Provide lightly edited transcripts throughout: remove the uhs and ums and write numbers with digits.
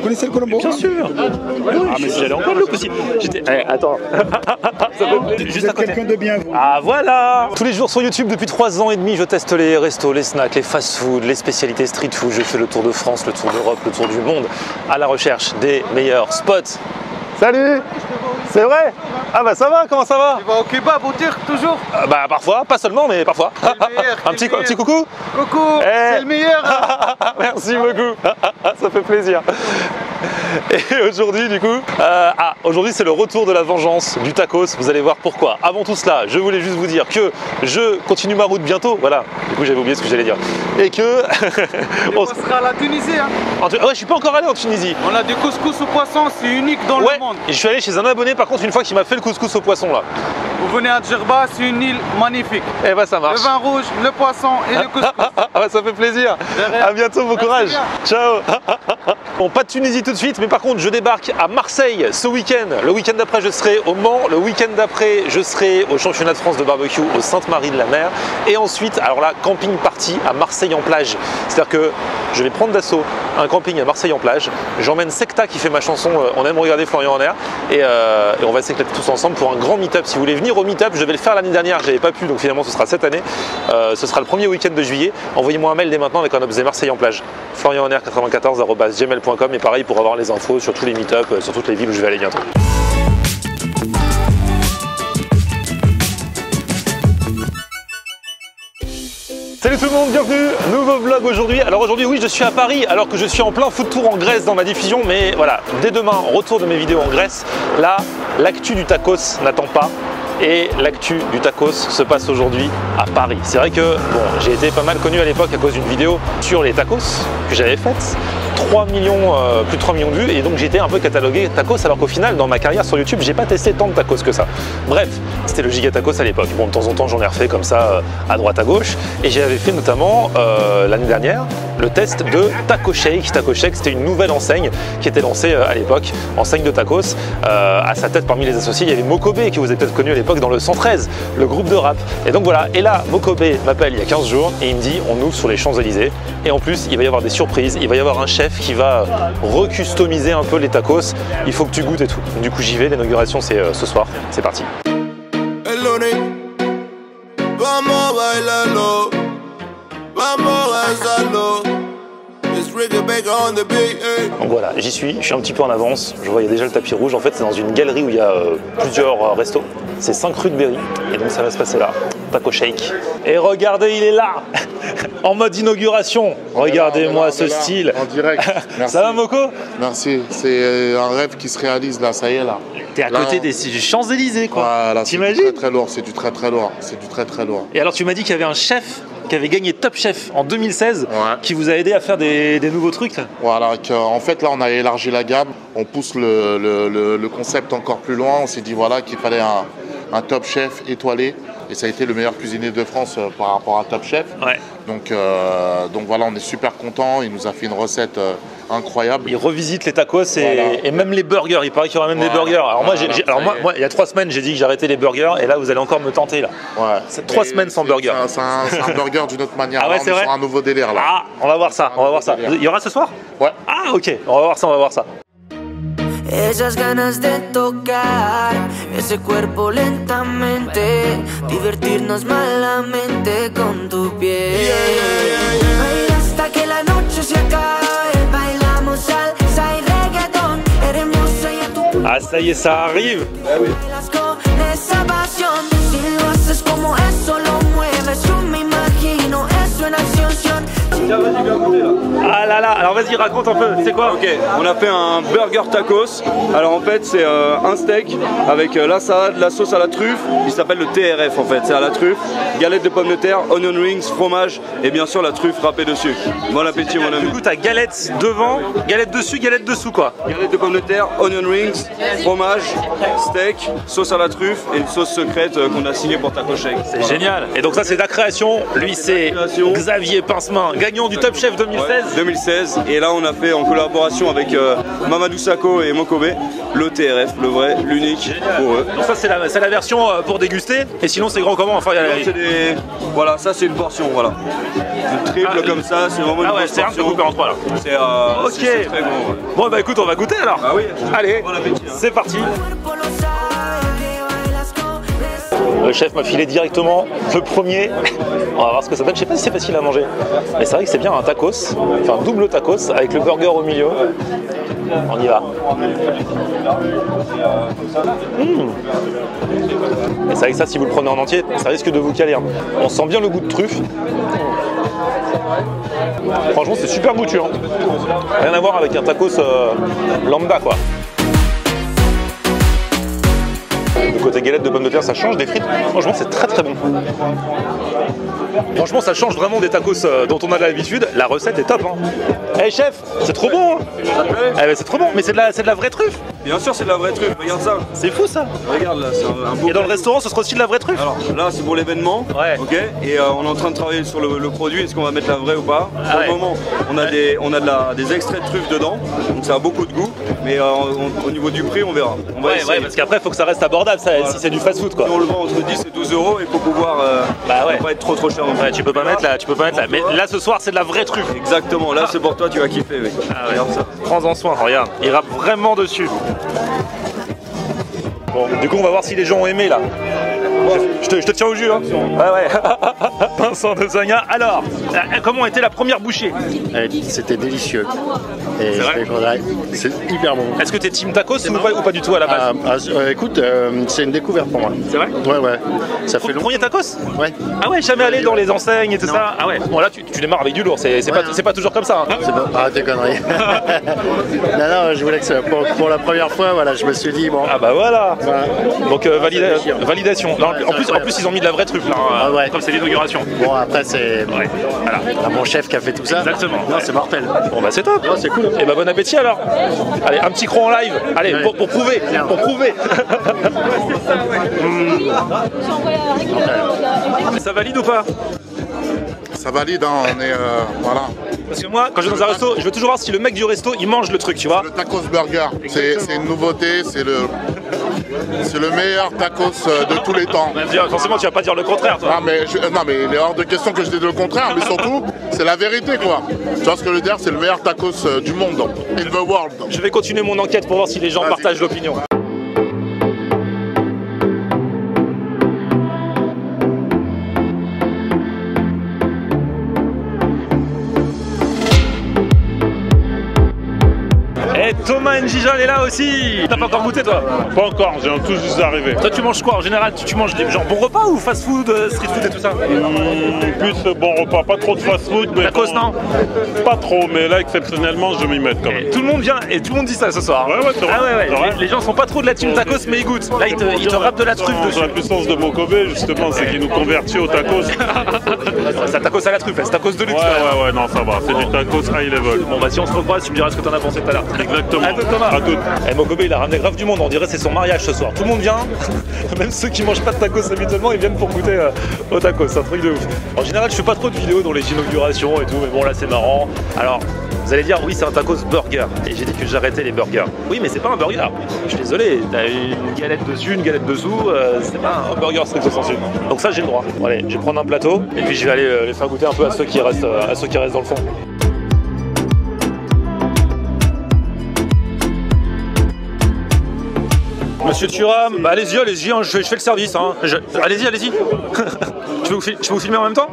Vous connaissez le Colombo? Bien sûr. Ah mais j'allais en Guadeloupe aussi. J'étais... attends. Vous êtes quelqu'un de bien, vous. Ah voilà. Tous les jours sur YouTube depuis 3 ans et demi, je teste les restos, les snacks, les fast-food, les spécialités street food. Je fais le tour de France, le tour d'Europe, le tour du monde à la recherche des meilleurs spots. Salut. C'est vrai? Ah bah ça va, comment ça va? Tu vas au kebab, au turc toujours? Bah parfois, pas seulement mais parfois. Un petit coucou? Coucou, c'est le meilleur. Merci beaucoup, ça fait plaisir. Et aujourd'hui du coup, aujourd'hui c'est le retour de la vengeance du tacos, vous allez voir pourquoi. Avant tout cela, je voulais juste vous dire que je continue ma route bientôt, voilà, du coup j'avais oublié ce que j'allais dire. Et que... on sera à la Tunisie hein. Ouais, je suis pas encore allé en Tunisie. On a du couscous au poisson, c'est unique dans le monde. Et je suis allé chez un abonné par contre une fois qui m'a fait le couscous au poisson là. Vous venez à Djerba, c'est une île magnifique. Et bah ça marche. Le vin rouge, le poisson et le couscous. Bah ça fait plaisir. À bientôt, bon courage. Ciao. Bon, pas de Tunisie tout de suite, mais par contre je débarque à Marseille ce week-end. Le week-end d'après je serai au Mans. Le week-end d'après je serai au championnat de France de barbecue au Sainte-Marie-de-la-Mer. Et ensuite, alors là, camping party à Marseille en plage. C'est-à-dire que je vais prendre d'assaut un camping à Marseille en plage. J'emmène Secta qui fait ma chanson On aime regarder Florian en air. Et on va s'éclater tous ensemble pour un grand meet-up. Si vous voulez venir au meet-up, je devais le faire l'année dernière, j'avais pas pu, donc finalement ce sera cette année. Ce sera le premier week-end de juillet. Envoyez-moi un mail dès maintenant avec un objet Marseille en plage. florianair94@gmail.com et pareil pour avoir les infos sur tous les meet-up, sur toutes les villes où je vais aller bientôt. Salut tout le monde, bienvenue, nouveau vlog aujourd'hui. Alors aujourd'hui oui je suis à Paris alors que je suis en plein food tour en Grèce dans ma diffusion, mais voilà, dès demain, retour de mes vidéos en Grèce. Là, l'actu du tacos n'attend pas. Et l'actu du tacos se passe aujourd'hui à Paris. C'est vrai que bon, j'ai été pas mal connu à l'époque à cause d'une vidéo sur les tacos que j'avais faite. 3 millions, plus de 3 millions de vues, et donc j'étais un peu catalogué tacos alors qu'au final dans ma carrière sur YouTube j'ai pas testé tant de tacos que ça. Bref, c'était le giga tacos à l'époque. Bon, de temps en temps j'en ai refait comme ça à droite à gauche, et j'avais fait notamment l'année dernière le test de Taco Shake. Taco Shake, c'était une nouvelle enseigne qui était lancée à l'époque, enseigne de tacos. À sa tête parmi les associés il y avait Mokobe que vous avez peut-être connu à l'époque dans le 113, le groupe de rap. Et donc voilà, et là Mokobe m'appelle il y a 15 jours et il me dit on ouvre sur les Champs-Élysées, et en plus il va y avoir des surprises, il va y avoir un chef qui va recustomiser un peu les tacos, il faut que tu goûtes et tout. Du coup j'y vais, l'inauguration c'est ce soir, c'est parti. Donc voilà, j'y suis, je suis un petit peu en avance, je vois il y a déjà le tapis rouge, en fait c'est dans une galerie où il y a plusieurs restos, c'est 5 rue de Berry, et donc ça va se passer là, Taco Shake. Et regardez, il est là, en mode inauguration, regardez-moi ce style. En direct, merci. Ça va Moko? Merci, c'est un rêve qui se réalise là, ça y est là. T'es à côté des Champs-Élysées quoi, voilà, t'imagines? C'est du très très lourd, c'est du très très lourd, c'est du très très lourd. Et alors tu m'as dit qu'il y avait un chef qui avait gagné Top Chef en 2016, ouais, qui vous a aidé à faire des nouveaux trucs. Voilà, en fait là on a élargi la gamme, on pousse le concept encore plus loin, on s'est dit voilà qu'il fallait un Top Chef étoilé, et ça a été le meilleur cuisinier de France par rapport à Top Chef. Ouais. Donc voilà, on est super content, il nous a fait une recette incroyable. Il revisite les tacos voilà, et même les burgers, il paraît qu'il y aura même des burgers. Alors moi, il y a 3 semaines j'ai dit que j'arrêtais les burgers, et là vous allez encore me tenter là. Ouais. C'est 3 semaines sans burger. C'est un burger d'une autre manière. Ah ouais, là, c'est vrai. sur un nouveau délire là. Ah, on va voir ça, on va voir ça. Il y aura ce soir? Ouais. Ah ok, on va voir ça, on va voir ça. Esas ganas de tocar ese cuerpo lentamente, divertirnos malamente con tu piel. Baila hasta que la noche se acabe, bailamos salsa y reggaeton, hermosa y a tu Ah ça y est, ça arrive. bailas con esa pasión, si lo haces como eso lo mueves, yo me imagino eso en acción. Ah là là, alors vas-y raconte un peu, c'est quoi? Ok, on a fait un burger tacos. Alors en fait c'est un steak avec la salade, la sauce à la truffe. Il s'appelle le TRF en fait, c'est à la truffe. Galette de pommes de terre, onion rings, fromage et bien sûr la truffe râpée dessus. Bon appétit mon ami. Du coup t'as galette devant, galette dessus, galette dessous quoi. Galette de pommes de terre, onion rings, fromage, steak, sauce à la truffe et une sauce secrète qu'on a signée pour Taco Shake. C'est génial. Et donc ça c'est ta création, lui c'est Xavier Pincemain, gagnant gagnant du Top Chef 2016. Ouais, 2016. Et là, on a fait en collaboration avec Mamadou Sakho et Mokobe, le TRF, le vrai, l'unique pour eux. Donc ça, c'est la version pour déguster. Et sinon, c'est grand comment? Enfin, voilà, ça c'est une portion, voilà. Une triple comme ça, c'est vraiment une ouais, grosse c'est portion. coupé en trois là. C'est ok. c'est très bon. Ouais. Bon bah écoute, on va goûter alors. Ah oui. Allez, Bon appétit, hein. c'est parti. Le chef m'a filé directement le premier. On va voir ce que ça donne. Je sais pas si c'est facile à manger. Mais c'est vrai que c'est bien un tacos. Enfin un double tacos avec le burger au milieu. On y va. Et c'est vrai que ça, si vous le prenez en entier, ça risque de vous caler. Hein. On sent bien le goût de truffe. Franchement, c'est super goûtu. Hein. Rien à voir avec un tacos lambda, quoi. Le côté galette de pommes de terre, ça change des frites. Franchement, c'est très très bon. Franchement, ça change vraiment des tacos dont on a l'habitude. La recette est top. Hein. Hey chef, c'est trop bon. Hein. Ça te plaît? Eh ben, c'est trop bon, mais c'est de la vraie truffe. Bien sûr, c'est de la vraie truffe. Regarde ça. C'est fou ça. Regarde là, c'est un beau. Et dans le restaurant, ce sera aussi de la vraie truffe. Alors là, c'est pour l'événement. Ouais. Ok. Et on est en train de travailler sur le produit. Est-ce qu'on va mettre la vraie ou pas? Pour ouais. le moment, on a des extraits de truffe dedans. Donc ça a beaucoup de goût. Mais au niveau du prix, on verra. On va essayer. Ouais, parce qu'après, il faut que ça reste abordable, ça, Voilà. si c'est du fast-food quoi. Si on le vend entre 10 et 12 euros, il faut pouvoir pas être trop cher. Ouais, tu peux pas mettre là, Mais là, ce soir, c'est de la vraie truffe. Exactement. Là, c'est pour toi, tu vas kiffer. Mec. Ah ouais. Regarde ça. Prends-en soin, regarde, il rappe vraiment dessus. Bon, du coup, on va voir si les gens ont aimé là. Je te tiens au jus, hein. Ouais. Vincent de Zagna. Alors, comment était la première bouchée? C'était délicieux. Et C'est vrai c'est hyper bon. Est-ce que t'es team tacos ou pas du tout à la base? Écoute, c'est une découverte pour moi. C'est vrai? Ouais. Ça fait longtemps. Premier tacos? Ouais. Ah ouais, jamais allé dans les enseignes et tout ça? Ah ouais. Bon là, tu démarres avec du lourd, c'est pas toujours comme ça. Hein. C'est bon. Arrête tes conneries. non, je voulais que ça, pour la première fois, voilà, je me suis dit bon. Ah bah voilà. Donc validation. Non, Ouais, en plus, ils ont mis de la vraie truffe là, hein, ouais. comme c'est l'inauguration. Bon, après c'est Ouais. Voilà. mon chef qui a fait tout ça. Exactement. Non, Ouais. c'est mortel. Bon bah c'est top. Non, c'est cool. Et bah bon appétit alors. Allez, un petit croc en live. Allez, Ouais. pour prouver. Bien. Pour prouver. Ça valide ou pas? Ça valide, hein, on est voilà. Parce que moi, quand je vais dans un resto, je veux toujours voir si le mec du resto, il mange le truc, tu vois. Le tacos burger, c'est une nouveauté, c'est le meilleur tacos de tous les temps. Forcément, tu vas pas dire le contraire, toi. Non mais il est hors de question que je dise le contraire, mais surtout c'est la vérité quoi. Tu vois ce que je veux dire, c'est le meilleur tacos du monde, in the world. Je vais continuer mon enquête pour voir si les gens partagent l'opinion. Et Thomas Njijan est là aussi. T'as pas encore goûté toi? Pas encore, j'ai tout juste arrivé. Toi tu manges quoi en général? Tu manges des genre bon repas ou fast food, street food et tout ça? Plus bon repas, pas trop de fast food. Mais Tacos bon, non? pas trop, mais là exceptionnellement je m'y mets quand même. Et tout le monde vient et tout le monde dit ça ce soir. Ouais, c'est vrai. Ah ouais. C'est vrai. Les gens sont pas trop de la team tacos mais ils goûtent. Là ils te râpent de la truffe dessus. La puissance de Mokobe justement, c'est qu'il nous convertit au tacos. C'est un tacos à la truffe, c'est un tacos de luxe. Ouais, non ça va, c'est du tacos high level. Bon bah si on se recroise, tu me diras ce que t'en as pensé tout à l'heure. Exactement. À tout Thomas. À tout. Et Mokobe il a ramené grave du monde, on dirait c'est son mariage ce soir. Tout le monde vient, même ceux qui mangent pas de tacos habituellement, ils viennent pour goûter au tacos, c'est un truc de ouf. En général je fais pas trop de vidéos dans les inaugurations et tout, mais bon là c'est marrant. Alors vous allez dire oui c'est un tacos burger, et j'ai dit que j'arrêtais les burgers. Oui mais c'est pas un burger, je suis désolé, t'as une galette dessus, une galette dessous, c'est pas un burger stricto sensu. Donc ça j'ai le droit. Bon, allez, je vais prendre un plateau, et puis je vais aller les faire goûter un peu à ceux qui restent dans le fond. Monsieur Thuram, bah allez-y, hein, je fais le service. Hein. Allez-y. Je peux vous filmer en même temps?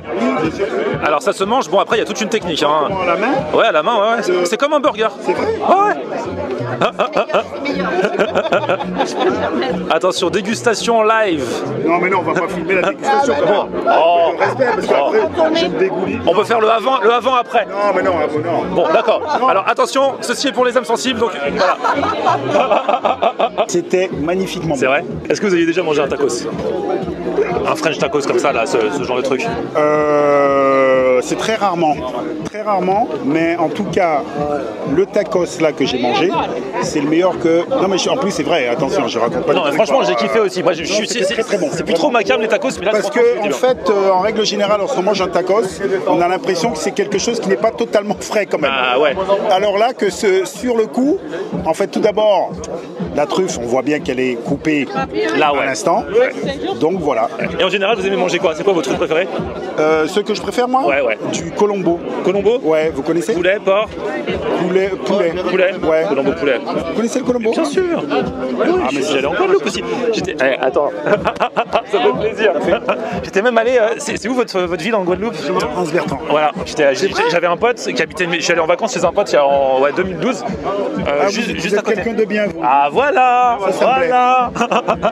Alors ça se mange, bon après il y a toute une technique. Hein. À la main? Ouais, à la main, ouais. C'est comme un burger. C'est vrai? Ouais. Attention, dégustation live. Non mais non, on va pas filmer la dégustation. Bon. Oh. Respect, parce qu'après, je me dégouline. On peut faire le avant après. Non mais non, non. Bon, d'accord. Alors attention, ceci est pour les âmes sensibles, donc voilà. C'était magnifiquement bon. C'est vrai? Est-ce que vous avez déjà mangé un tacos? Un French tacos comme ça, là, ce genre de truc? C'est très rarement. Très Très rarement, mais en tout cas, le tacos là que j'ai mangé, c'est le meilleur que. Non, mais en plus, c'est vrai, attention, je raconte pas. Non, franchement, j'ai kiffé aussi. Moi, c'est très très bon. C'est plus trop ma cam les tacos, mais là, parce que, en fait, en règle générale, lorsqu'on mange un tacos, on a l'impression que c'est quelque chose qui n'est pas totalement frais quand même. Ah ouais. Alors là, que sur le coup, en fait, tout d'abord, la truffe, on voit bien qu'elle est coupée là à l'instant. Donc voilà. Et en général, vous aimez manger quoi? C'est quoi votre truc préféré? Ce que je préfère, moi? Ouais. Du colombo. Colombo? Ouais, vous connaissez? Poulet, porc? Poulet. Ouais. Colombo poulet. Vous connaissez le colombo? Bien sûr. Ah, mais si j'allais en Guadeloupe aussi. Attends. Ça fait plaisir. J'étais même allé. C'est où votre ville en Guadeloupe? Anse-Bertrand. Voilà. J'avais un pote qui habitait. Je suis allé en vacances chez un pote il y a en 2012. Juste à côté. Quelqu'un de bien, vous. Ah voilà. Ça Voilà.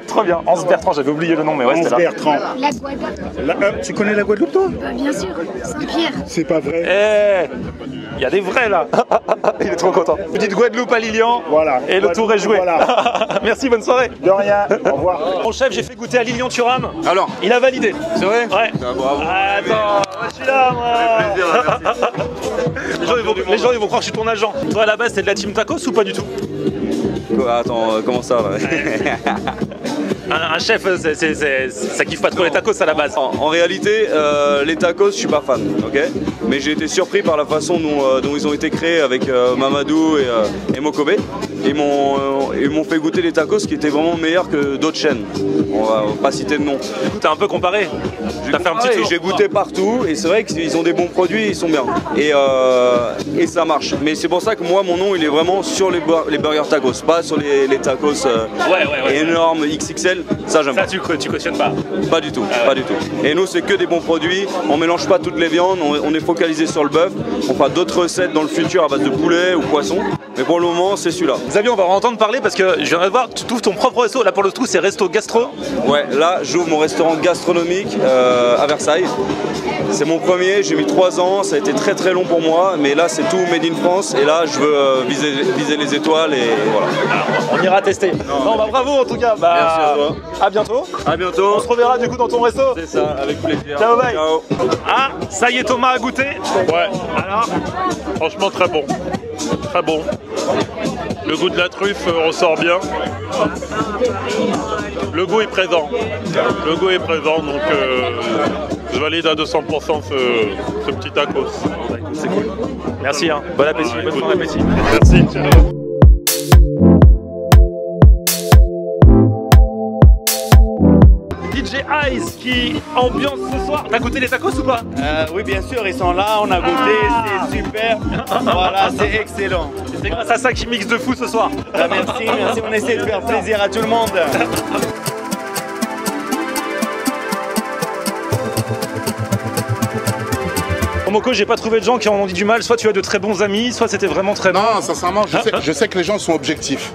Trop bien. Anse-Bertrand, j'avais oublié le nom, mais ouais, c'était là. Anse-Bertrand. La Guadeloupe. Tu connais la Guadeloupe, toi? Bien sûr, Saint-Pierre. C'est pas vrai. Il y a des vrais là. Il est trop content. Petite Guadeloupe à Lilian. Voilà. Et le tour est joué. Voilà. Merci, bonne soirée. De rien. Au revoir. Mon chef, j'ai fait goûter à Lilian Thuram. Alors, il a validé. C'est vrai? Ouais. Ah, bravo. Attends, je suis là, moi. Les gens ils vont croire que je suis ton agent. Toi à la base, t'es de la team tacos ou pas du tout? Attends, comment ça là? Un chef, ça kiffe pas trop les tacos à la base. En réalité, les tacos, je suis pas fan, ok? Mais j'ai été surpris par la façon dont ils ont été créés avec Mamadou et Mokobe. Ils m'ont fait goûter les tacos qui étaient vraiment meilleurs que d'autres chaînes. On va pas citer de nom. Du coup, t'as un peu comparé. T'as fait un petit tour. J'ai goûté partout et c'est vrai qu'ils ont des bons produits, ils sont bien. Et ça marche. Mais c'est pour ça que moi, mon nom, il est vraiment sur les burgers tacos, pas sur les tacos énormes XXL. Ça, j'aime pas. Ça, tu cautionnes pas? Pas du tout, pas du tout. Et nous, c'est que des bons produits. On mélange pas toutes les viandes. On est focalisé sur le bœuf. On fera d'autres recettes dans le futur à base de poulet ou poisson. Mais pour le moment, c'est celui-là. Xavier, on va entendre parler parce que je viens de voir, tu trouves ton propre resto. Là, pour le coup, c'est Resto Gastro. Ouais, là, j'ouvre mon restaurant gastronomique à Versailles. C'est mon premier, j'ai mis 3 ans, ça a été très très long pour moi, mais là c'est tout made in France et là je veux viser les étoiles et voilà. Alors, on ira tester. Non, bah bravo en tout cas. Bah, merci à toi. À bientôt. À bientôt. On se reverra du coup dans ton resto. C'est ça, avec plaisir. Ciao, bye. Ciao. Ah, ça y est, Thomas a goûté. Ouais. Alors, Franchement, très bon. Très bon. Le goût de la truffe ressort bien. Le goût est présent. Le goût est présent, donc je valide à 200% ce petit tacos. c'est cool. Merci, hein. Bon appétit. Ouais, bon appétit. Merci. DJ Ice qui ambiance ce soir. T'as goûté les tacos ou pas? Oui, bien sûr, ils sont là, on a goûté, c'est super. Voilà, c'est excellent. C'est grâce à ça qu'ils mixent de fou ce soir. Merci, on essaie de faire plaisir à tout le monde. Moko, j'ai pas trouvé de gens qui en ont dit du mal. Soit tu as de très bons amis, soit c'était vraiment très bon. Non, sincèrement, je sais que les gens sont objectifs.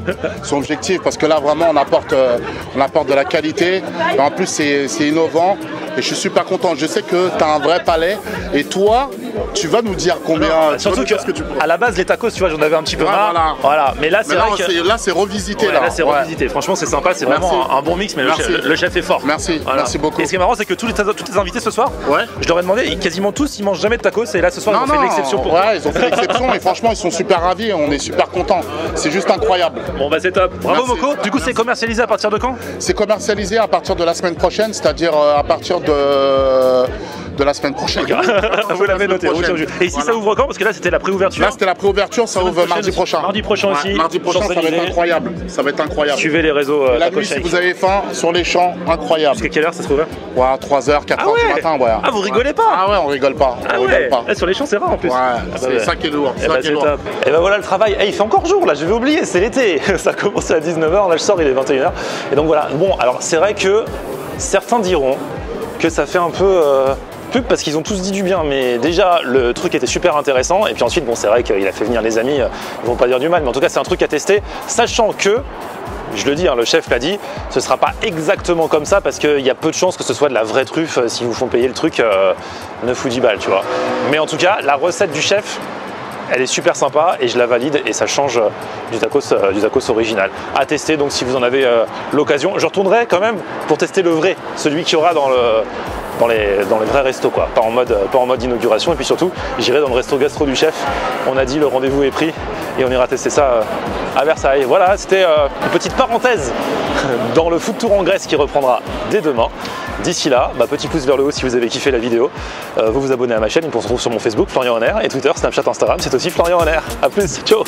Parce que là, vraiment, on apporte de la qualité. Et en plus, c'est innovant. Et je suis super content. Je sais que tu as un vrai palais. Et toi, tu vas nous dire combien. Surtout que à la base, les tacos, tu vois, j'en avais un petit peu marre. Voilà. Mais là, c'est vrai que là, c'est revisité. Là, c'est revisité. Franchement, c'est sympa. C'est vraiment un bon mix. Mais le chef est fort. Merci. Voilà. Merci beaucoup. Et ce qui est marrant, c'est que tous les invités ce soir, je leur ai demandé, quasiment tous, ils mangent jamais de tacos. Et là, ce soir, ils ont fait l'exception pour toi. Ouais, ils ont fait l'exception. Et franchement, ils sont super ravis. On est super contents. C'est juste incroyable. Bon, bah, c'est top. Bravo, Moko. Du coup, c'est commercialisé à partir de quand? C'est commercialisé à partir de la semaine prochaine, c'est-à-dire à partir de la semaine prochaine. Vous l'avez noté. Et ici, ça ouvre quand? Parce que là, c'était la préouverture. Là, c'était la préouverture, ça ouvre mardi prochain. Mardi prochain aussi. Mardi prochain, ça va être incroyable. Ça va être incroyable. Suivez les réseaux. La nuit, si vous avez faim, sur les champs, incroyable. Jusqu'à quelle heure ça se trouve? Ouais, 3h, 4h du matin, ouais. Ah, vous rigolez pas? Ah ouais, on rigole pas. Ah on rigole pas. Sur les champs, c'est rare en plus. Ouais, c'est ça qui est lourd. C'est top. Et ben voilà le travail. Il fait encore jour là, je vais oublier, c'est l'été. Ça a commencé à 19h, là je sors, il est 21h. Et donc voilà. Bon, alors c'est vrai que certains diront que ça fait un peu pub parce qu'ils ont tous dit du bien, mais déjà le truc était super intéressant. Et puis ensuite, bon, c'est vrai qu'il a fait venir les amis, ils vont pas dire du mal, mais en tout cas, c'est un truc à tester, sachant que. Je le dis, hein, le chef l'a dit, ce ne sera pas exactement comme ça parce qu'il y a peu de chances que ce soit de la vraie truffe. S'ils vous font payer le truc, 9 ou 10 balles, tu vois. Mais en tout cas, la recette du chef, elle est super sympa et je la valide et ça change du tacos original. À tester, donc si vous en avez l'occasion. Je retournerai quand même pour tester le vrai, celui qu'il y aura dans dans les vrais restos, quoi, pas en mode inauguration. Et puis surtout, j'irai dans le resto gastro du chef. On a dit le rendez-vous est pris et on ira tester ça à Versailles. Voilà, c'était une petite parenthèse dans le food tour en Grèce qui reprendra dès demain. D'ici là, petit pouce vers le haut si vous avez kiffé la vidéo. Vous vous abonnez à ma chaîne, on se retrouve sur mon Facebook, Florian Honner, et Twitter, Snapchat, Instagram, c'est aussi Florian Honner. A plus, ciao.